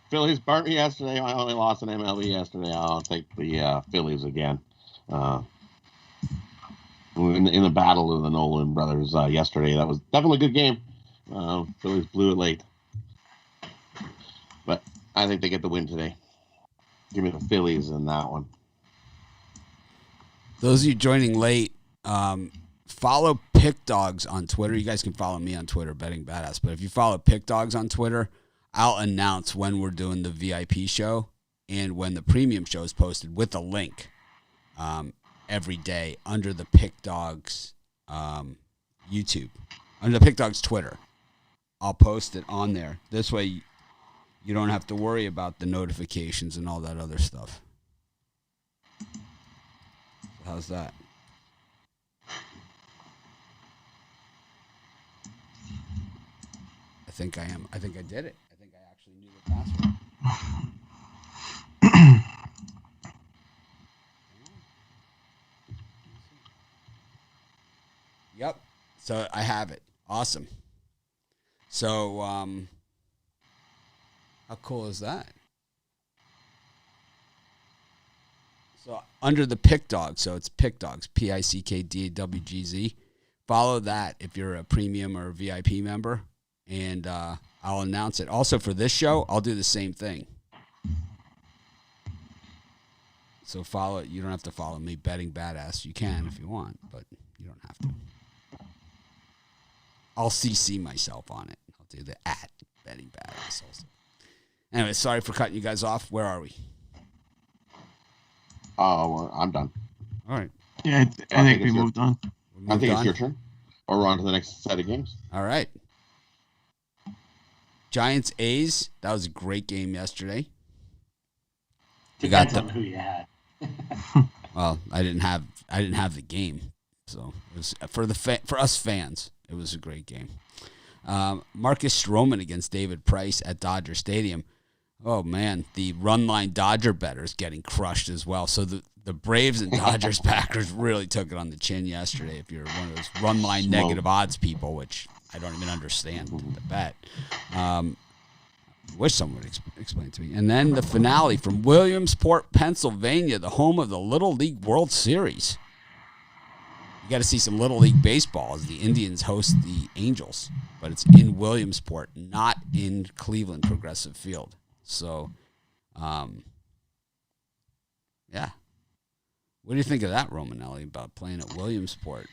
Phillies burnt me yesterday. I only lost an MLB yesterday. I'll take the Phillies again. In the battle of the Nolan brothers yesterday, that was definitely a good game. Phillies blew it late. But I think they get the win today. Give me the Phillies in that one. Those of you joining late, follow Pick Dogs on Twitter. You guys can follow me on Twitter, Betting Badass. But if you follow Pick Dogs on Twitter, I'll announce when we're doing the VIP show and when the premium show is posted with a link every day under the Pick Dogs YouTube, under the Pick Dogs Twitter. I'll post it on there. This way you don't have to worry about the notifications and all that other stuff. How's that? I think I am. I think I did it. I think I actually knew the password. Yep. So I have it. Awesome. So, how cool is that? So under the Pick Dogs, so it's Pick Dogs, PICKDAWGZ. Follow that if you're a premium or a VIP member, and I'll announce it. Also for this show, I'll do the same thing. So follow it. You don't have to follow me, Betting Badass. You can if you want, but you don't have to. I'll CC myself on it. I'll do the @Betting Badass also. Anyway, sorry for cutting you guys off. Where are we? Oh, I'm done. All right. Yeah, I think we moved on. I think it's your turn. Or we're on to the next set of games. All right. Giants A's. That was a great game yesterday. Depends on who you had. Well, I didn't have the game, so it was for us fans. It was a great game. Marcus Stroman against David Price at Dodger Stadium. Oh, man, the run line Dodger bettors getting crushed as well. So the Braves and Dodgers backers really took it on the chin yesterday if you're one of those run line negative odds people, which I don't even understand the bet. Wish someone would explain to me. And then the finale from Williamsport, Pennsylvania, the home of the Little League World Series. You got to see some Little League baseball as the Indians host the Angels, but it's in Williamsport, not in Cleveland Progressive Field. So, yeah. What do you think of that, Romanelli, about playing at Williamsport?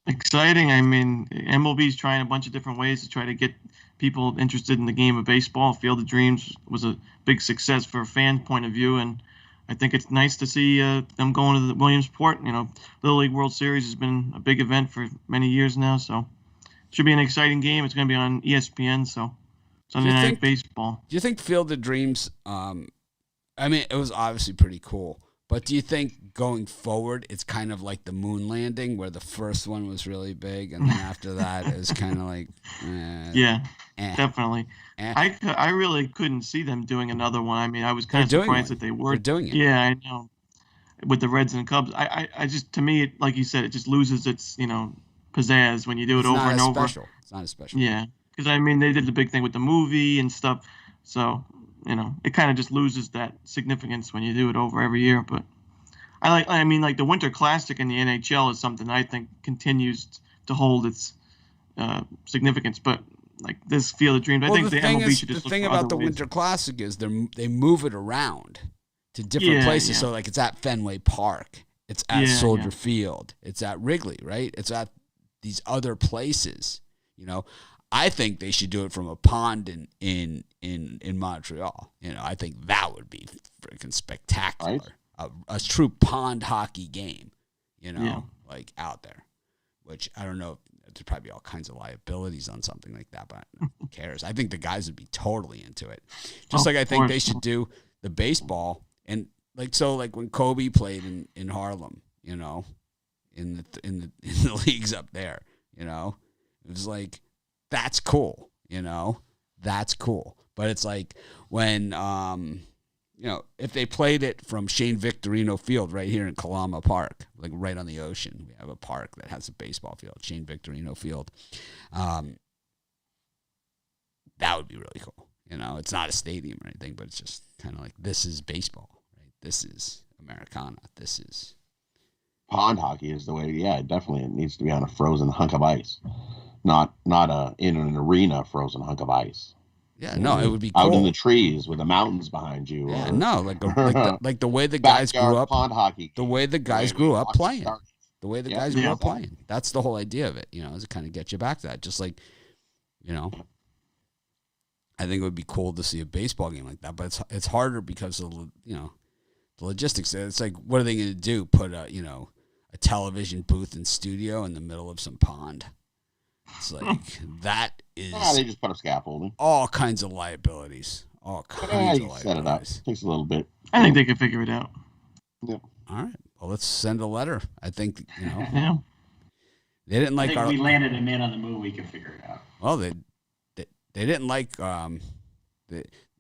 Exciting. I mean, MLB's trying a bunch of different ways to try to get people interested in the game of baseball. Field of Dreams was a big success for a fan point of view, and I think it's nice to see them going to the Williamsport. Little League World Series has been a big event for many years now, so it should be an exciting game. It's going to be on ESPN, so Sunday Night Baseball. Do you think Field of Dreams, it was obviously pretty cool, but do you think going forward it's kind of like the moon landing where the first one was really big and then after that is kind of like definitely. I really couldn't see them doing another one. I mean, I was kind of surprised that they were doing it. Yeah, I know. With the Reds and Cubs, I just, to me, like you said, it just loses its pizzazz when you do it over and over. It's It's not a special. Yeah, because I mean they did the big thing with the movie and stuff, so it kind of just loses that significance when you do it over every year. But I mean like the Winter Classic in the NHL is something I think continues to hold its significance. But like this Field of Dreams, I think the MLB should just the thing about the Winter Classic is they move it around to different places. Yeah. So like it's at Fenway Park, it's at Soldier Field, it's at Wrigley, right? It's at these other places. I think they should do it from a pond in Montreal. I think that would be freaking spectacular. Right. A true pond hockey game, like out there. Which I don't know. There's probably all kinds of liabilities on something like that, but who cares? I think the guys would be totally into it. Just like I think they should do the baseball and like when Kobe played in Harlem, in the leagues up there, it was like that's cool, that's cool. But it's like when if they played it from Shane Victorino Field right here in Kalama Park, like right on the ocean, we have a park that has a baseball field, Shane Victorino Field. That would be really cool. It's not a stadium or anything, but it's just kind of like this is baseball, right? This is Americana. This is pond hockey is the way. Yeah, definitely, it needs to be on a frozen hunk of ice, not in an arena frozen hunk of ice. Yeah, no, it would be cool. Out in the trees with the mountains behind you. Yeah, like the way the guys grew up. Pond hockey. The way the guys grew up playing. The way the guys grew up playing. That's the whole idea of it. Is to kind of get you back to that. Just like, I think it would be cool to see a baseball game like that, but it's harder because of the logistics. It's like, what are they going to do? Put a television booth and studio in the middle of some pond. It's like that is. They just put a scaffolding. All kinds of liabilities. All kinds of liabilities. Set it up. Takes a little bit. I think they can figure it out. Yeah. All right. Well, let's send a letter. I think Yeah. They didn't like. I think we landed a Man on the Moon. We can figure it out. Well, they didn't like. The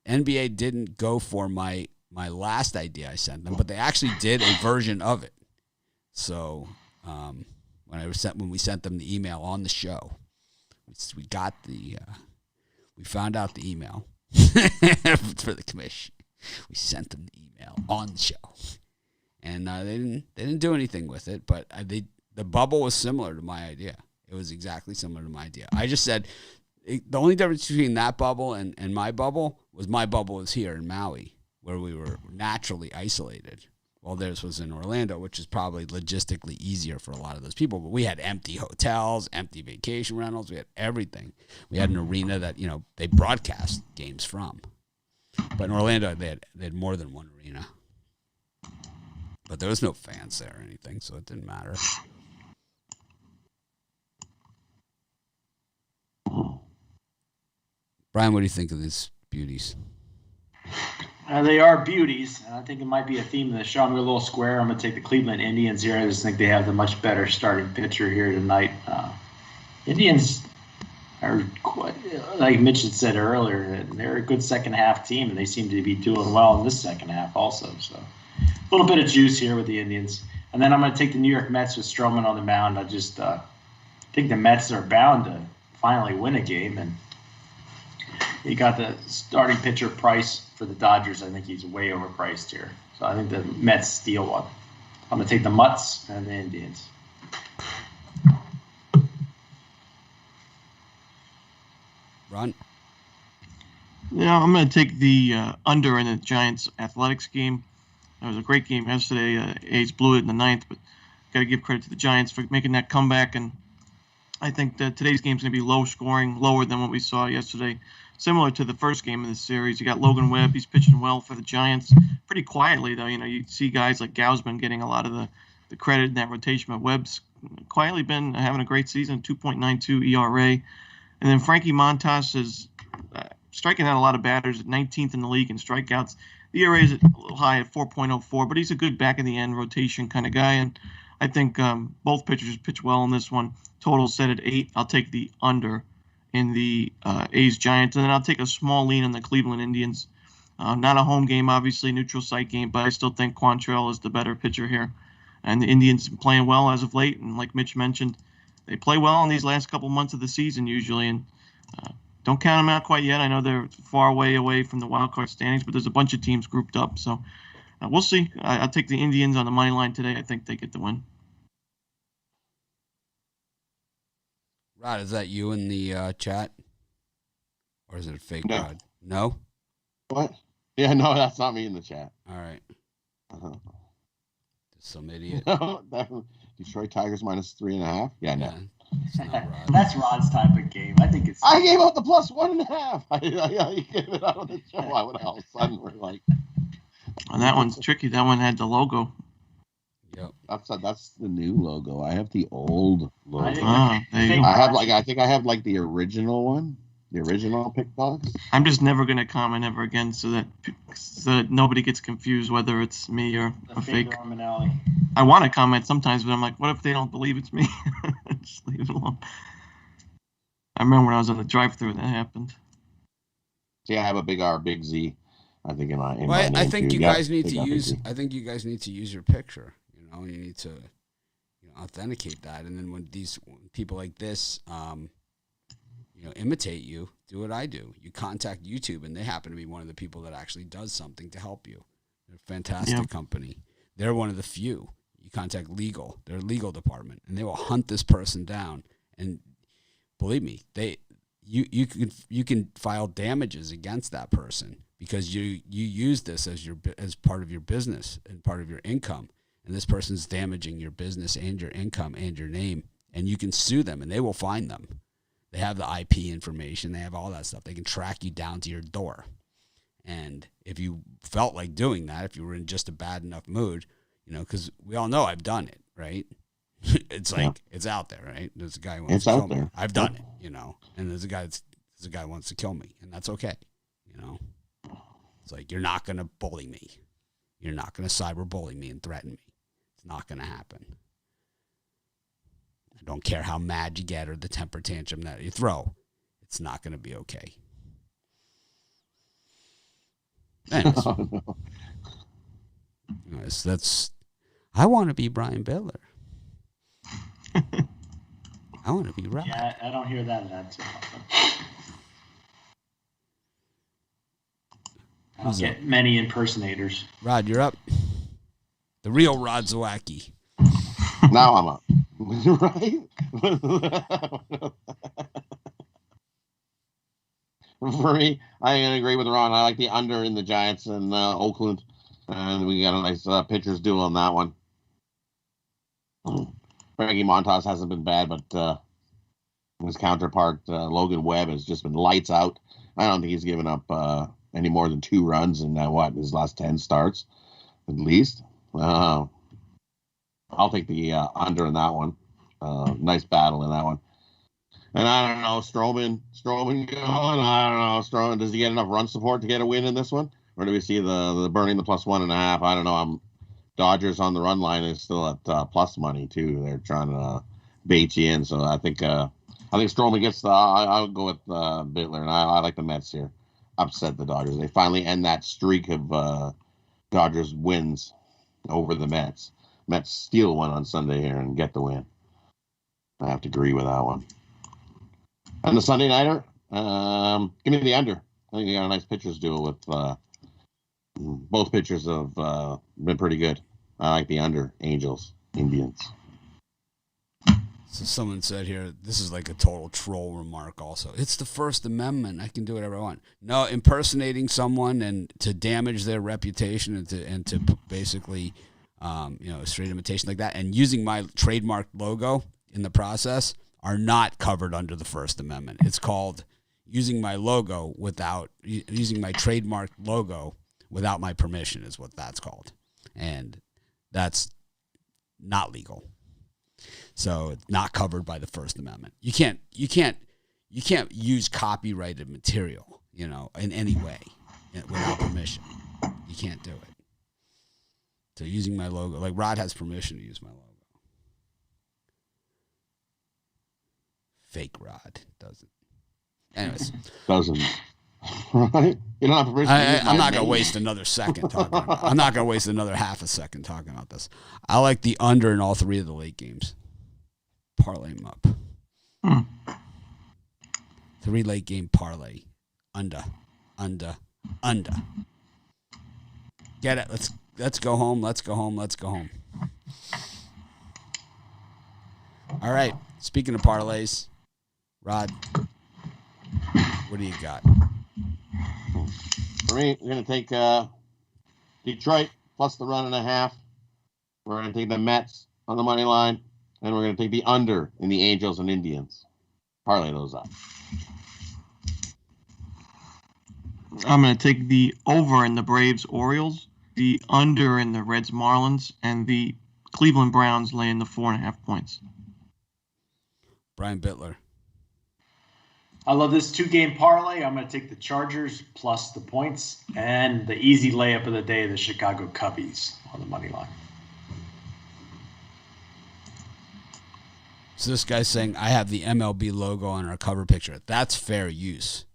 NBA didn't go for my last idea I sent them, but they actually did a version of it. So when we sent them the email on the show. We got we found out the email for the commission. We sent them the email on the show, and they didn't do anything with it. But the bubble was similar to my idea. It was exactly similar to my idea. I just said the only difference between that bubble and my bubble was here in Maui, where we were naturally isolated. Well, theirs was in Orlando, which is probably logistically easier for a lot of those people. But we had empty hotels, empty vacation rentals. We had everything. We had an arena that, they broadcast games from. But in Orlando, they had more than one arena. But there was no fans there or anything, so it didn't matter. Brian, what do you think of these beauties? They are beauties. I think it might be a theme of the show. I'm going to go a little square. I'm going to take the Cleveland Indians here. I just think they have the much better starting pitcher here tonight. Indians are, like Mitch had said earlier, they're a good second-half team, and they seem to be doing well in this second half also. So a little bit of juice here with the Indians. And then I'm going to take the New York Mets with Stroman on the mound. I just think the Mets are bound to finally win a game, and you got the starting pitcher Price for the Dodgers. I think he's way overpriced here. So I think the Mets steal one. I'm going to take the Mutts and the Indians. Ron? Yeah, I'm going to take the under in the Giants Athletics game. It was a great game yesterday. A's blew it in the ninth, but got to give credit to the Giants for making that comeback. And I think that today's game is going to be low scoring, lower than what we saw yesterday. Similar to the first game of the series. You got Logan Webb. He's pitching well for the Giants. Pretty quietly, though. You see guys like Gausman getting a lot of the credit in that rotation, but Webb's quietly been having a great season, 2.92 ERA. And then Frankie Montas is striking out a lot of batters at 19th in the league in strikeouts. The ERA is a little high at 4.04, but he's a good back-of-the-end rotation kind of guy. And I think both pitchers pitch well in this one. Total set at 8. I'll take the under in the A's Giants, and then I'll take a small lean on the Cleveland Indians. Not a home game, obviously, neutral site game, but I still think Quantrill is the better pitcher here. And the Indians playing well as of late, and like Mitch mentioned, they play well in these last couple months of the season usually, and don't count them out quite yet. I know they're far way away from the wild card standings, but there's a bunch of teams grouped up. So we'll see. I'll take the Indians on the money line today. I think they get the win. Rod, is that you in the chat? Or is it a fake No. Rod? No? What? Yeah, no, that's not me in the chat. All right. Uh-huh. Some idiot. Detroit Tigers -3.5. Yeah, no. Yeah, it's not Rod. That's Rod's type of game. I think it's. I gave out the +1.5. I gave it out on the show. I would all of a sudden we're like, And that one's tricky. That one had the logo. Yep. that's the new logo. I have the old logo. I think- There you go. I think I have like the original one, the original pick box. I'm just never going to comment ever again so that nobody gets confused whether it's me or The a fake. Norman Alley. I want to comment sometimes, but I'm like, what if they don't believe it's me? Just leave it alone. I remember when I was on the drive-thru that happened. See, I have a big R, big Z. I think in my Well, my I name think too. you Yeah, guys need big to R, big use. Z. I think you guys need to use your picture. You need to, authenticate that, and then when these people like this, imitate you, do what I do. You contact YouTube, and they happen to be one of the people that actually does something to help you. They're a fantastic company. They're one of the few. You contact their legal department, and they will hunt this person down. And believe me, you can file damages against that person because you use this as part of your business and part of your income, and this person's damaging your business and your income and your name, and you can sue them, and they will find them. They have the IP information. They have all that stuff. They can track you down to your door. And if you felt like doing that, if you were in just a bad enough mood, because we all know I've done it, right? It's like, it's out there, right? There's a guy who wants to kill me. I've done it, and there's a guy who wants to kill me, and that's okay, It's like, you're not going to bully me. You're not going to cyberbully me and threaten me. It's not going to happen. I don't care how mad you get or the temper tantrum that you throw. It's not going to be okay. Anyways, I want to be Brian Bittler. I want to be Rod. Yeah, I don't hear that too often. I don't get many impersonators. Rod, you're up. The real Rod Zawacki. Now I'm up. Right? For me, I agree with Ron. I like the under in the Giants and Oakland. And we got a nice pitchers duel on that one. Frankie Montas hasn't been bad, but his counterpart, Logan Webb, has just been lights out. I don't think he's given up any more than 2 runs in his last 10 starts, at least. I'll take the under in that one. Nice battle in that one. And I don't know, Stroman going. I don't know, Stroman. Does he get enough run support to get a win in this one, or do we see the burning the +1.5? I don't know. Dodgers on the run line is still at plus money too. They're trying to bait you in. So I think Stroman gets the. I'll go with Bittler, and I like the Mets here. Upset the Dodgers. They finally end that streak of Dodgers wins over the Mets. Mets steal one on Sunday here and get the win. I have to agree with that one. And the Sunday nighter, give me the under. I think you got a nice pitchers duel with both pitchers have been pretty good. I like the under. Angels, Indians. So someone said here, this is like a total troll remark also. It's the First Amendment. I can do whatever I want. No, impersonating someone and to damage their reputation and to basically, straight imitation like that, and using my trademark logo in the process are not covered under the First Amendment. It's called using my logo using my trademark logo without my permission is what that's called. And that's not legal. So it's not covered by the First Amendment. You can't use copyrighted material, in any way without permission. You can't do it. So using my logo, like Rod has permission to use my logo. Fake Rod doesn't. Anyways. Doesn't. Right? You don't have permission to use I'm not my going to name. waste another second talking about it. I'm not going to waste another half a second talking about this. I like the under in all 3 of the late games. parlay them up. Hmm. 3 late game parlay. Under. Get it. Let's go home. Let's go home. All right. Speaking of parlays, Rod, what do you got? For me, we're going to take Detroit plus the 1.5. We're going to take the Mets on the money line, and we're going to take the under in the Angels and Indians. Parlay those up. I'm going to take the over in the Braves Orioles, the under in the Reds Marlins, and the Cleveland Browns laying the 4.5 points. Brian Bittler. I love this 2-game parlay. I'm going to take the Chargers plus the points and the easy layup of the day, the Chicago Cubbies on the money line. So this guy's saying, I have the MLB logo on our cover picture. That's fair use.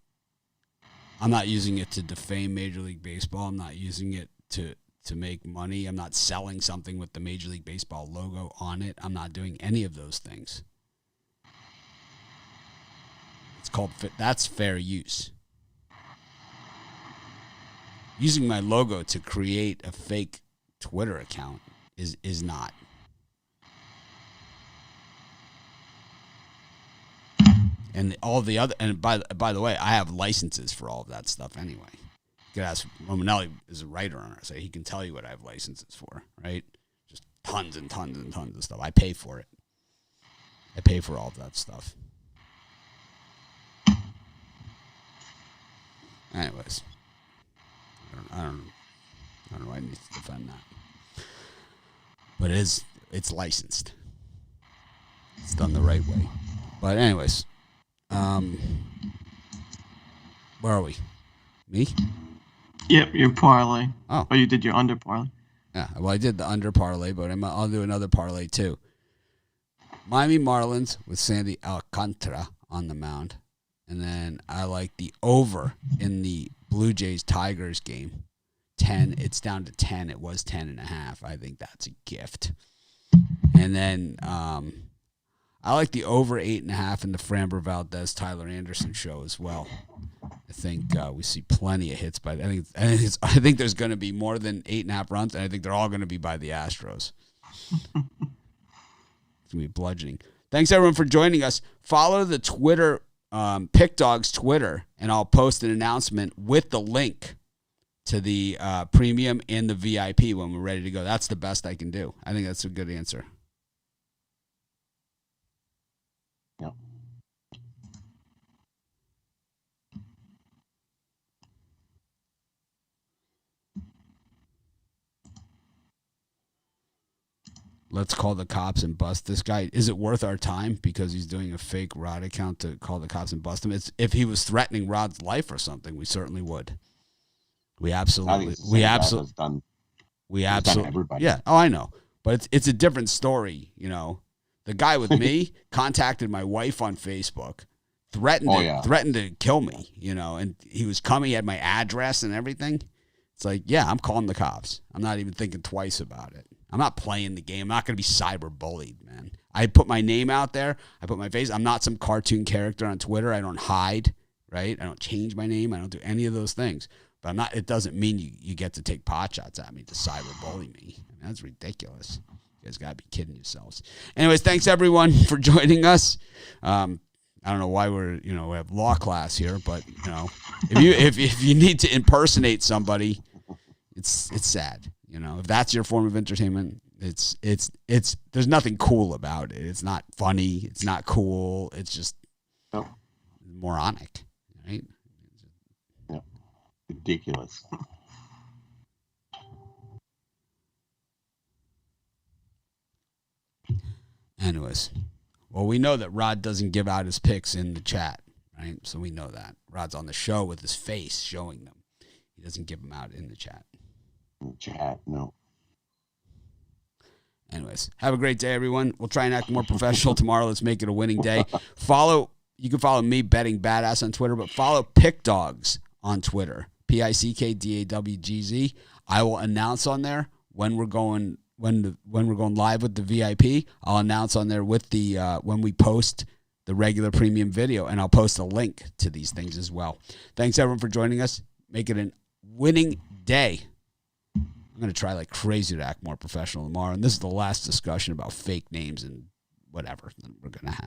I'm not using it to defame Major League Baseball. I'm not using it to make money. I'm not selling something with the Major League Baseball logo on it. I'm not doing any of those things. It's called, that's fair use. Using my logo to create a fake Twitter account is not. And all the other, and by the way, I have licenses for all of that stuff anyway. You could ask Romanelli is a writer on it, so he can tell you what I have licenses for, right? Just tons and tons and tons of stuff. I pay for it. I pay for all of that stuff. Anyways, I don't know why I need to defend that, but it's licensed. It's done the right way. But anyways. Where are we? Me? Yep, your parlay. Oh, you did your under parlay. Yeah, well, I did the under parlay, but I'll do another parlay too. Miami Marlins with Sandy Alcantara on the mound. And then I like the over in the Blue Jays Tigers game. 10. It's down to 10. It was 10.5. I think that's a gift. And then I like the over 8.5 in the Framber Valdez Tyler Anderson show as well. I think we see plenty of hits by. I think there's going to be more than 8.5 runs, and I think they're all going to be by the Astros. It's going to be bludgeoning. Thanks everyone for joining us. Follow the Twitter, Pick Dogs Twitter, and I'll post an announcement with the link to the premium and the VIP when we're ready to go. That's the best I can do. I think that's a good answer. Yep. Let's call the cops and bust this guy. Is it worth our time because he's doing a fake Rod account to call the cops and bust him? If he was threatening Rod's life or something, we certainly would. We absolutely. Yeah. Oh, I know. But it's a different story, you know. The guy with me contacted my wife on Facebook, threatened to kill me, you know, and he was coming, he had my address and everything. It's like, yeah, I'm calling the cops. I'm not even thinking twice about it. I'm not playing the game. I'm not going to be cyber bullied, man. I put my name out there. I put my face. I'm not some cartoon character on Twitter. I don't hide, right? I don't change my name. I don't do any of those things. But I'm not. It doesn't mean you get to take pot shots at me to cyber bully me. I mean, that's ridiculous. You guys got to be kidding yourselves. Anyways, thanks everyone for joining us. I don't know why we have law class here, but you know, if you need to impersonate somebody, it's sad. You know, if that's your form of entertainment, it's there's nothing cool about it. It's not funny. It's not cool. It's just moronic, right? Yeah, ridiculous. Anyways, well, we know that Rod doesn't give out his picks in the chat, right? So we know that. Rod's on the show with his face showing them. He doesn't give them out in the chat. Chat, no. Anyways, have a great day, everyone. We'll try and act more professional tomorrow. Let's make it a winning day. You can follow me, Betting Badass, on Twitter, but follow Pick Dogs on Twitter, PickDawgz. I will announce on there when we're going when we're going live with the VIP, I'll announce on there with the when we post the regular premium video, and I'll post a link to these things as well. Thanks everyone for joining us. Make it a winning day. I'm going to try like crazy to act more professional tomorrow, and this is the last discussion about fake names and whatever that we're going to have.